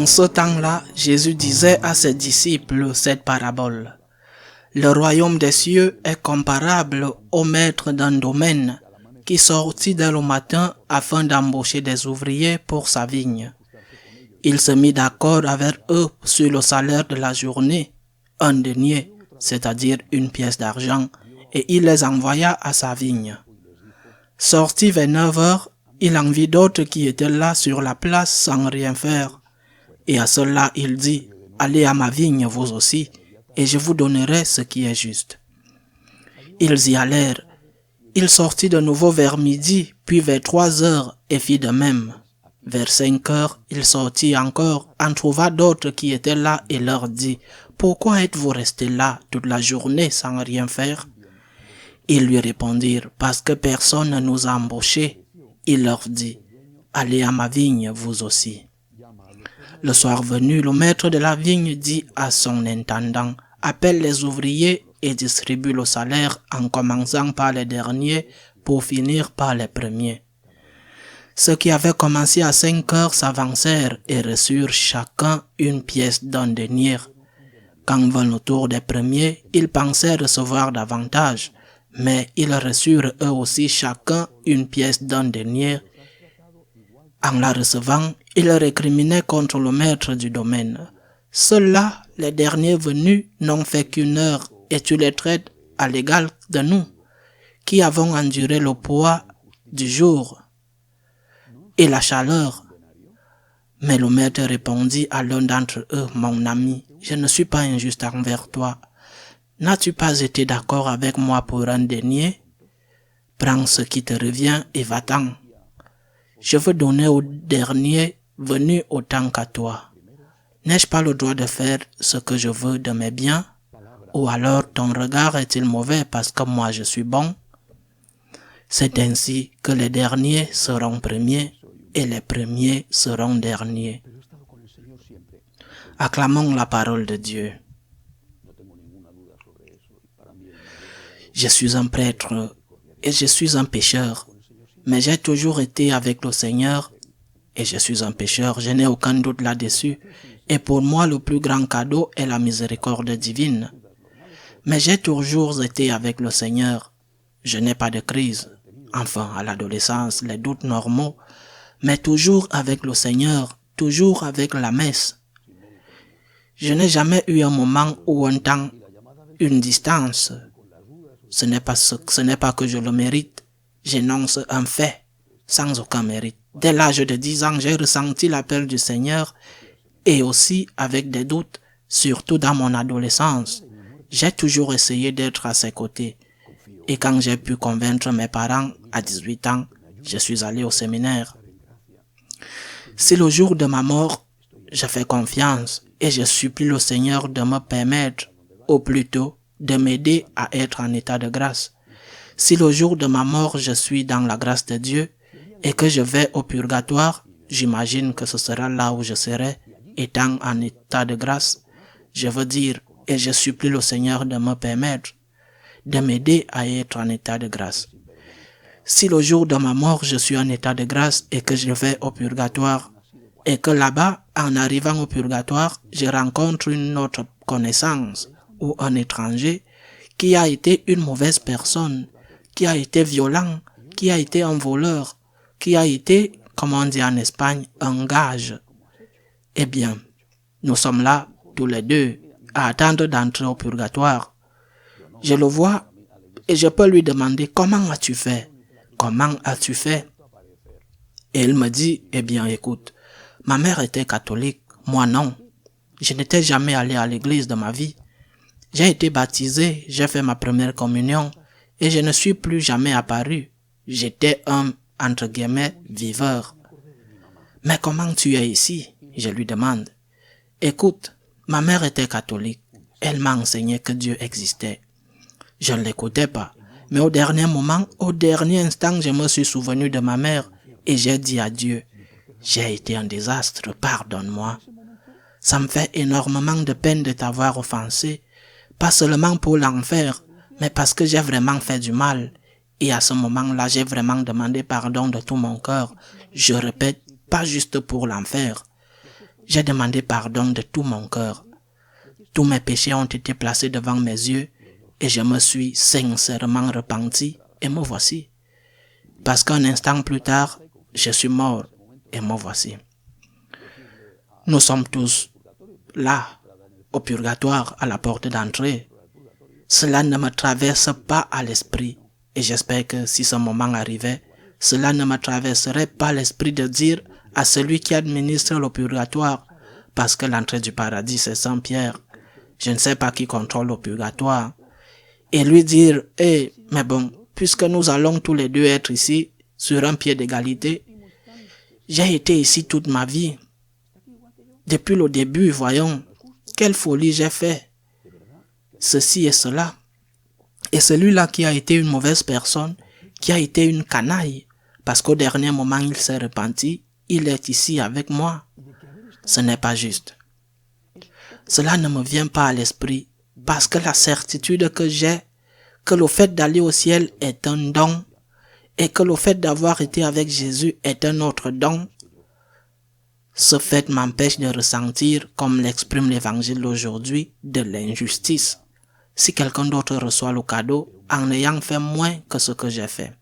En ce temps-là, Jésus disait à ses disciples cette parabole. Le royaume des cieux est comparable au maître d'un domaine qui sortit dès le matin afin d'embaucher des ouvriers pour sa vigne. Il se mit d'accord avec eux sur le salaire de la journée, un denier, c'est-à-dire une pièce d'argent, et il les envoya à sa vigne. Sorti vers 9 heures, il en vit d'autres qui étaient là sur la place sans rien faire. Et à cela il dit, « Allez à ma vigne vous aussi, et je vous donnerai ce qui est juste. » Ils y allèrent. Il sortit de nouveau vers midi, puis vers 3 heures, et fit de même. Vers 5 heures, il sortit encore, en trouva d'autres qui étaient là, et leur dit, « Pourquoi êtes-vous restés là toute la journée sans rien faire ?» Ils lui répondirent, « Parce que personne ne nous a embauchés. » Il leur dit, « Allez à ma vigne vous aussi. » Le soir venu, le maître de la vigne dit à son intendant, « Appelle les ouvriers et distribue le salaire en commençant par les derniers pour finir par les premiers. » Ceux qui avaient commencé à 5 heures s'avancèrent et reçurent chacun une pièce d'un denier. Quand vint le tour des premiers, ils pensaient recevoir davantage, mais ils reçurent eux aussi chacun une pièce d'un denier. En la recevant, ils récriminaient contre le maître du domaine. Ceux-là, les derniers venus, n'ont fait qu'1 heure, et tu les traites à l'égal de nous, qui avons enduré le poids du jour et la chaleur. Mais le maître répondit à l'un d'entre eux, « Mon ami, je ne suis pas injuste envers toi. N'as-tu pas été d'accord avec moi pour un denier? Prends ce qui te revient et va-t'en. Je veux donner au dernier venu autant qu'à toi. N'ai-je pas le droit de faire ce que je veux de mes biens? Ou alors ton regard est-il mauvais parce que moi je suis bon? C'est ainsi que les derniers seront premiers et les premiers seront derniers. » Acclamons la parole de Dieu. Je suis un prêtre et je suis un pécheur, mais j'ai toujours été avec le Seigneur et je suis un pécheur, je n'ai aucun doute là-dessus. Et pour moi, le plus grand cadeau est la miséricorde divine. Mais j'ai toujours été avec le Seigneur. Je n'ai pas de crise. Enfin, à l'adolescence, les doutes normaux, mais toujours avec le Seigneur, toujours avec la messe. Je n'ai jamais eu un moment ou un temps, une distance. Ce n'est pas que je le mérite. J'énonce un fait, sans aucun mérite. Dès l'âge de 10 ans, j'ai ressenti l'appel du Seigneur et aussi avec des doutes, surtout dans mon adolescence. J'ai toujours essayé d'être à ses côtés. Et quand j'ai pu convaincre mes parents, à 18 ans, je suis allé au séminaire. Si le jour de ma mort, je fais confiance et je supplie le Seigneur de me permettre, ou plutôt, de m'aider à être en état de grâce. Si le jour de ma mort, je suis dans la grâce de Dieu et que je vais au purgatoire, j'imagine que ce sera là où je serai, étant en état de grâce. Je veux dire, et je supplie le Seigneur de me permettre, de m'aider à être en état de grâce. Si le jour de ma mort, je suis en état de grâce et que je vais au purgatoire, et que là-bas, en arrivant au purgatoire, je rencontre une autre connaissance ou un étranger qui a été une mauvaise personne, qui a été violent, qui a été un voleur, qui a été, comme on dit en Espagne, un gage. Eh bien, nous sommes là, tous les deux, à attendre d'entrer au purgatoire. Je le vois et je peux lui demander, comment as-tu fait? Comment as-tu fait? Et il me dit, eh bien, écoute, ma mère était catholique, moi non. Je n'étais jamais allé à l'église de ma vie. J'ai été baptisé, j'ai fait ma première communion et je ne suis plus jamais apparu. J'étais un, entre guillemets, viveur. Mais comment tu es ici? Je lui demande. Écoute, ma mère était catholique. Elle m'a enseigné que Dieu existait. Je ne l'écoutais pas. Mais au dernier moment, au dernier instant, je me suis souvenu de ma mère et j'ai dit à Dieu, j'ai été un désastre, pardonne-moi. Ça me fait énormément de peine de t'avoir offensé, pas seulement pour l'enfer, mais parce que j'ai vraiment fait du mal. Et à ce moment-là, j'ai vraiment demandé pardon de tout mon cœur. Je répète, pas juste pour l'enfer. J'ai demandé pardon de tout mon cœur. Tous mes péchés ont été placés devant mes yeux et je me suis sincèrement repenti et me voici. Parce qu'un instant plus tard, je suis mort et me voici. Nous sommes tous là, au purgatoire, à la porte d'entrée. Cela ne me traverse pas à l'esprit et j'espère que si ce moment arrivait, cela ne me traverserait pas l'esprit de dire à celui qui administre le purgatoire, parce que l'entrée du paradis c'est Saint-Pierre, je ne sais pas qui contrôle le purgatoire, et lui dire, mais bon, puisque nous allons tous les deux être ici, sur un pied d'égalité, j'ai été ici toute ma vie. Depuis le début, voyons, quelle folie j'ai fait. Ceci et cela. Et celui-là qui a été une mauvaise personne, qui a été une canaille, parce qu'au dernier moment il s'est repenti, il est ici avec moi. Ce n'est pas juste. Cela ne me vient pas à l'esprit, parce que la certitude que j'ai, que le fait d'aller au ciel est un don, et que le fait d'avoir été avec Jésus est un autre don, ce fait m'empêche de ressentir, comme l'exprime l'évangile d'aujourd'hui, de l'injustice. Si quelqu'un d'autre reçoit le cadeau en ayant fait moins que ce que j'ai fait.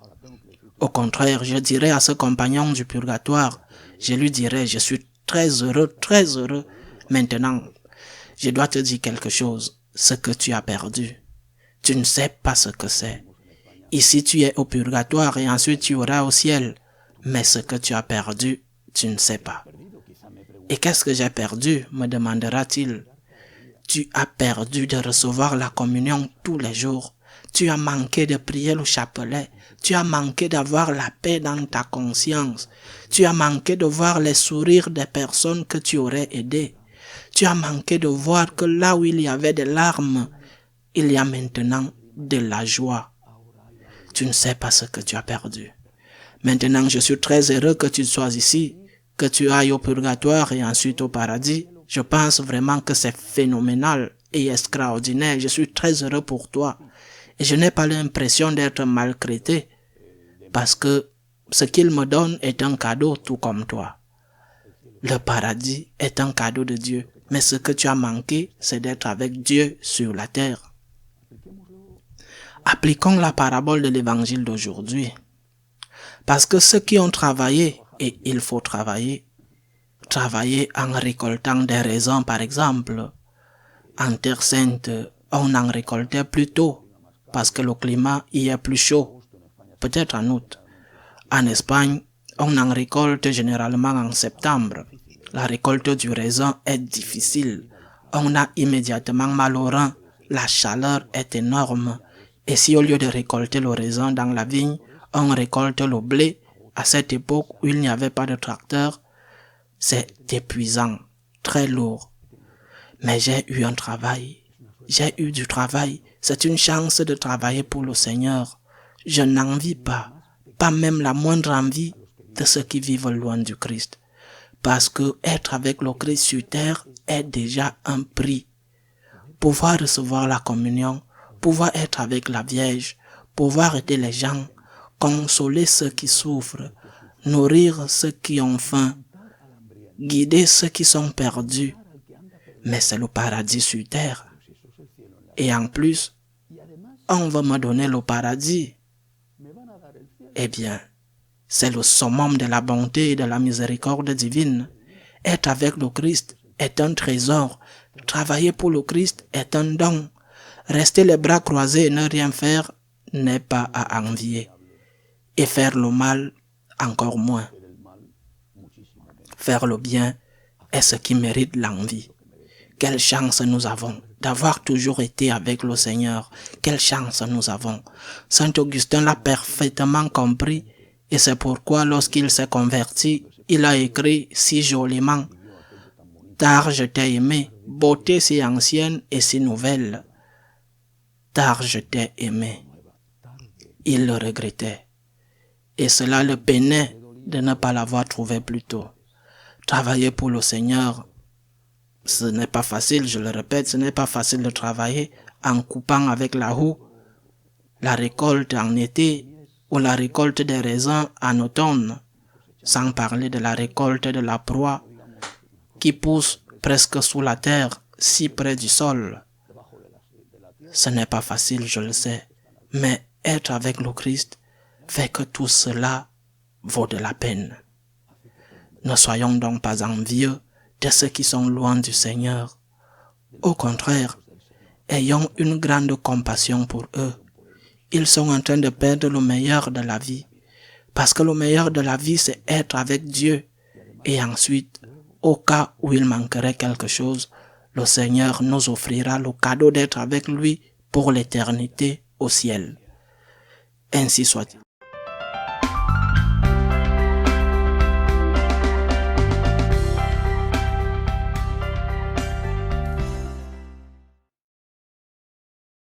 Au contraire, je dirais à ce compagnon du purgatoire, je lui dirais, je suis très heureux. Maintenant, je dois te dire quelque chose, ce que tu as perdu. Tu ne sais pas ce que c'est. Ici, tu es au purgatoire et ensuite tu iras au ciel. Mais ce que tu as perdu, tu ne sais pas. Et qu'est-ce que j'ai perdu, me demandera-t-il. Tu as perdu de recevoir la communion tous les jours. Tu as manqué de prier le chapelet. Tu as manqué d'avoir la paix dans ta conscience. Tu as manqué de voir les sourires des personnes que tu aurais aidées. Tu as manqué de voir que là où il y avait des larmes, il y a maintenant de la joie. Tu ne sais pas ce que tu as perdu. Maintenant, je suis très heureux que tu sois ici, que tu ailles au purgatoire et ensuite au paradis. Je pense vraiment que c'est phénoménal et extraordinaire. Je suis très heureux pour toi. Et je n'ai pas l'impression d'être maltraité parce que ce qu'il me donne est un cadeau tout comme toi. Le paradis est un cadeau de Dieu. Mais ce que tu as manqué, c'est d'être avec Dieu sur la terre. Appliquons la parabole de l'évangile d'aujourd'hui. Parce que ceux qui ont travaillé, et il faut travailler en récoltant des raisins par exemple. En Terre Sainte, on en récoltait plus tôt, parce que le climat y est plus chaud, peut-être en août. En Espagne, on en récolte généralement en septembre. La récolte du raisin est difficile. On a immédiatement mal au rein. La chaleur est énorme. Et si au lieu de récolter le raisin dans la vigne, on récolte le blé, à cette époque où il n'y avait pas de tracteur, c'est épuisant, très lourd. Mais j'ai eu un travail. J'ai eu du travail. C'est une chance de travailler pour le Seigneur. Je n'envie pas même la moindre envie de ceux qui vivent loin du Christ. Parce que être avec le Christ sur terre est déjà un prix. Pouvoir recevoir la communion, pouvoir être avec la Vierge, pouvoir aider les gens, consoler ceux qui souffrent, nourrir ceux qui ont faim, guider ceux qui sont perdus. Mais c'est le paradis sur terre. Et en plus, on va me donner le paradis. Eh bien, c'est le summum de la bonté et de la miséricorde divine. Être avec le Christ est un trésor. Travailler pour le Christ est un don. Rester les bras croisés et ne rien faire n'est pas à envier. Et faire le mal, encore moins. Faire le bien est ce qui mérite l'envie. Quelle chance nous avons d'avoir toujours été avec le Seigneur. Quelle chance nous avons. Saint Augustin l'a parfaitement compris et c'est pourquoi lorsqu'il s'est converti, il a écrit si joliment « Tard je t'ai aimé, beauté si ancienne et si nouvelle. Tard je t'ai aimé. » Il le regrettait. Et cela le peinait de ne pas l'avoir trouvé plus tôt. Travailler pour le Seigneur, ce n'est pas facile, je le répète, ce n'est pas facile de travailler en coupant avec la houe la récolte en été ou la récolte des raisins en automne, sans parler de la récolte de la proie qui poussent presque sous la terre, si près du sol. Ce n'est pas facile, je le sais, mais être avec le Christ fait que tout cela vaut de la peine. Ne soyons donc pas envieux de ceux qui sont loin du Seigneur. Au contraire, ayons une grande compassion pour eux. Ils sont en train de perdre le meilleur de la vie. Parce que le meilleur de la vie, c'est être avec Dieu. Et ensuite, au cas où il manquerait quelque chose, le Seigneur nous offrira le cadeau d'être avec lui pour l'éternité au ciel. Ainsi soit-il.